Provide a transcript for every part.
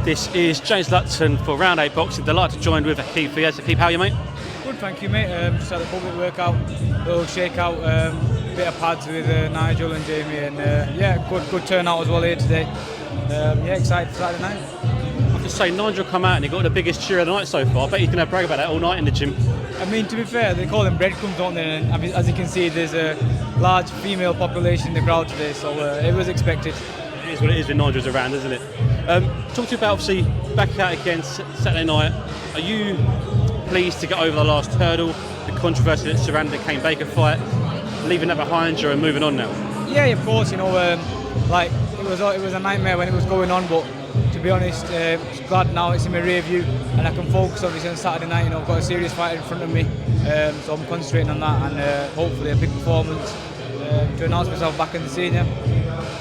This is James Lupton for Round 8 Boxing. Delighted to join with Aqib Fiaz. Aqib, how are you, mate? Good, thank you, mate. Just had a public workout, a little shakeout, bit of pads with Nigel and Jamie, and yeah, good turnout as well here today. Yeah, excited for Saturday night. I have to say, Nigel come out and he got the biggest cheer of the night so far. I bet he's going to brag about that all night in the gym. I mean, to be fair, they call them breadcrumbs, don't they? And I mean, as you can see, there's a large female population in the crowd today, so it was expected. It is what it is when Nigel's around, isn't it? Talk to you about, obviously, back out again Saturday night. Are you pleased to get over the last hurdle, the controversy that surrounded the Kane Baker fight, leaving that behind you and moving on now? Yeah, of course. You know, like it was a nightmare when it was going on, but to be honest, glad now it's in my rear view and I can focus obviously on Saturday night. You know, I've got a serious fight in front of me, so I'm concentrating on that and hopefully a big performance to announce myself back in the scene. Yeah.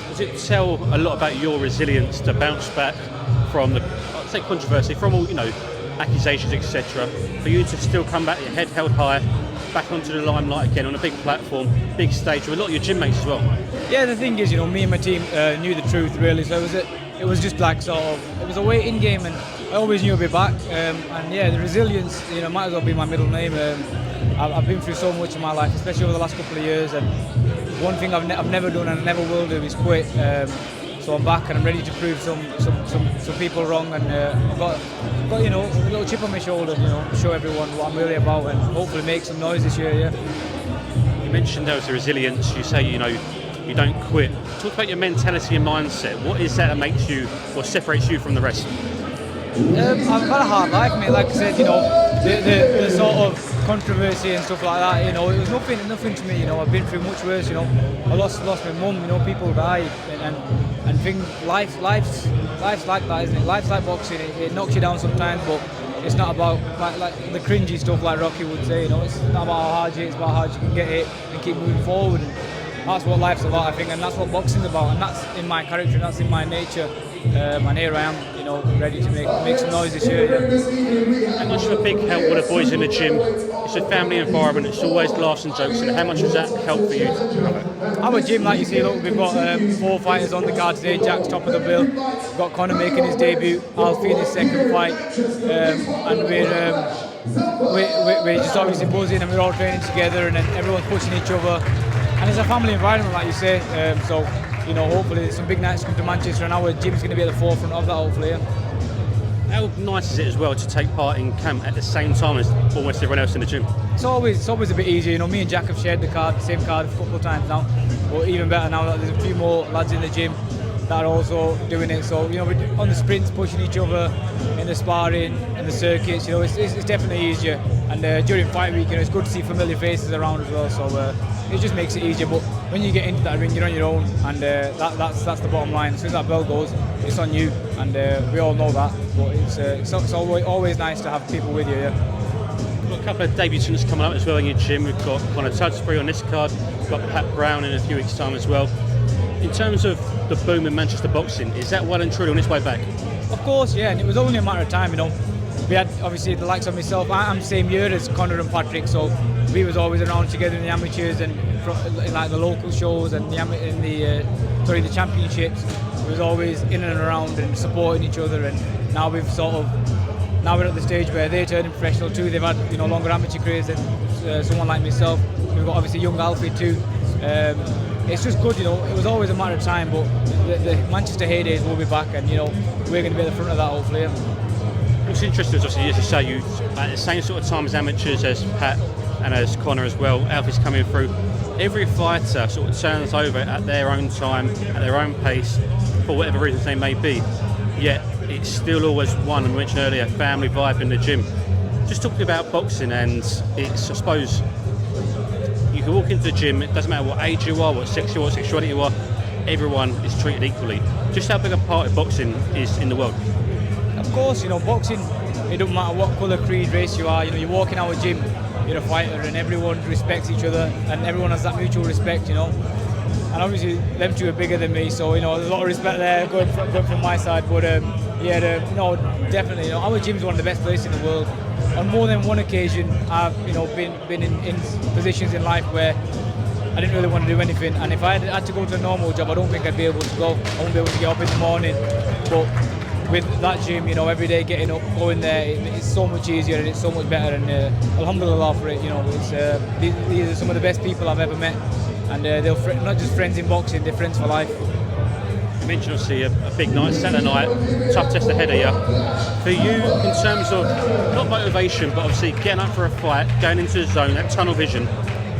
Does it tell a lot about your resilience to bounce back from the, I'd say, controversy, from all, you know, accusations, etc., for you to still come back, your head held high, back onto the limelight again on a big platform, big stage with a lot of your gym mates as well? Yeah, the thing is, you know, me and my team knew the truth really, so it was just like sort of, it was a waiting game, and I always knew I'd be back. And yeah, the resilience, you know, might as well be my middle name. I've been through so much in my life, especially over the last couple of years, and one thing I've never done and never will do is quit. So I'm back and I'm ready to prove some people wrong, and I've got you know, a little chip on my shoulder, you know, to show everyone what I'm really about and hopefully make some noise this year. Yeah. You mentioned there was the resilience. You say, you know, you don't quit. Talk about your mentality and mindset. What is that makes you, or separates you from the rest? I've got a hard life, mate. Like I said, you know, the sort of controversy and stuff like that, you know, it was nothing to me. You know, I've been through much worse. You know, I lost my mum. You know, people die, and things. Life's like that, isn't it? Life's like boxing. It knocks you down sometimes, but it's not about like the cringy stuff like Rocky would say. You know, it's not about how hard you hit. It's about how hard you can get hit and keep moving forward. And that's what life's about, I think, and that's what boxing's about, and that's in my character, and that's in my nature. And here I am, you know, ready to make some noise this year. Yeah. How much of a big help were the boys in the gym? It's a family environment, it's always laughs and jokes, and how much was that help for you? Our gym, like you see, look, we've got 4 fighters on the card today. Jack's top of the bill. We've got Connor making his debut, Alfie in his second fight, and we're just obviously buzzing, and we're all training together, and then everyone's pushing each other. And it's a family environment, like you say, so you know, hopefully some big nights come to Manchester, and our gym's going to be at the forefront of that, hopefully. Yeah. How nice is it as well to take part in camp at the same time as almost everyone else in the gym? It's always a bit easier, you know. Me and Jack have shared the same card a couple of times now, but even better now that there's a few more lads in the gym that are also doing it. So you know, we're on the sprints, pushing each other in the sparring and the circuits. You know, it's definitely easier. And during fight week, you know, it's good to see familiar faces around as well. So it just makes it easier. But when you get into that ring, you're on your own, and that's the bottom line. As soon as that bell goes, it's on you, and we all know that. But it's always nice to have people with you. Yeah. We've got a couple of debutants coming up as well in your gym. We've got Connor Tudsbury on this card. We've got Pat Brown in a few weeks' time as well. In terms of the boom in Manchester boxing, is that well and truly on its way back? Of course, yeah, and it was only a matter of time, you know. We had obviously the likes of myself. I'm the same year as Connor and Patrick, so we was always around together in the amateurs and in like the local shows and the championships. We was always in and around and supporting each other. And now we're at the stage where they're turning professional too. They've had, you know, longer amateur careers than someone like myself. We've got obviously young Alfie too. It's just good, you know. It was always a matter of time, but the Manchester heydays will be back, and you know, we're going to be at the front of that hopefully. Yeah. What's interesting is, obviously, as you say, you at the same sort of time as amateurs, as Pat and as Connor as well. Alfie's coming through. Every fighter sort of turns over at their own time, at their own pace, for whatever reasons they may be. Yet it's still always one, I mentioned earlier, family vibe in the gym. Just talking about boxing, and it's, I suppose, you can walk into the gym, it doesn't matter what age you are, what sex you are, what sexuality you are, everyone is treated equally. Just how big a part of boxing is in the world? Of course, you know, boxing, it doesn't matter what colour, creed, race you are. You know, you walk in our gym, you're a fighter, and everyone respects each other, and everyone has that mutual respect, you know. And obviously, them two are bigger than me, so you know, there's a lot of respect there going from my side. But no, definitely, you know, our gym's one of the best places in the world. On more than one occasion, I've, you know, been in positions in life where I didn't really want to do anything, and if I had to go to a normal job, I don't think I'd be able to go. I wouldn't be able to get up in the morning. But with that gym, you know, every day getting up, going there, it's so much easier and it's so much better. And alhamdulillah for it, you know, these are some of the best people I've ever met, and they're not just friends in boxing, they're friends for life. You mentioned obviously a big night Saturday night, tough test ahead of you. For you, in terms of not motivation, but obviously getting up for a fight, going into the zone, that tunnel vision.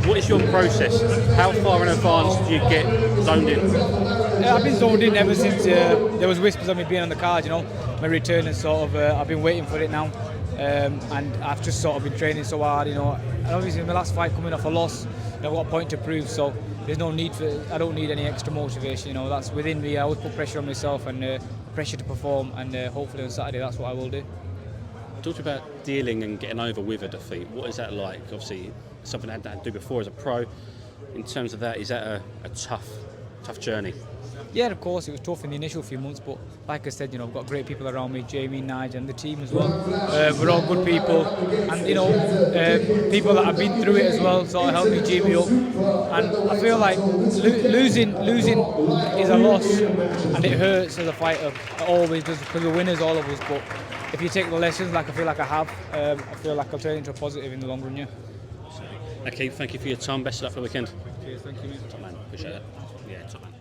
What is your process? How far in advance do you get zoned in? Yeah, I've been zoned in ever since there was whispers of me being on the card, you know, my return, and sort of I've been waiting for it now, and I've just sort of been training so hard, you know, and obviously in my last fight coming off a loss, I've got a point to prove, so there's no need I don't need any extra motivation, you know, that's within me. I always put pressure on myself and pressure to perform, and hopefully on Saturday that's what I will do. Talked about dealing and getting over with a defeat. What is that like? Obviously, something I had to do before as a pro. In terms of that, is that a tough journey? Yeah, of course, it was tough in the initial few months, but like I said, you know, I've got great people around me, Jamie, Nigel, and the team as well. We're all good people, and you know, people that have been through it as well, sort of helped me G me up. And I feel like losing is a loss, and it hurts as a fighter. It always does, because we're winners, all of us. But if you take the lessons, like I feel like I have, I feel like I'll turn into a positive in the long run. Yeah. Aqib, thank you for your time. Best of luck for the weekend. Cheers, thank you, mate. Top man, appreciate it. Yeah, top man.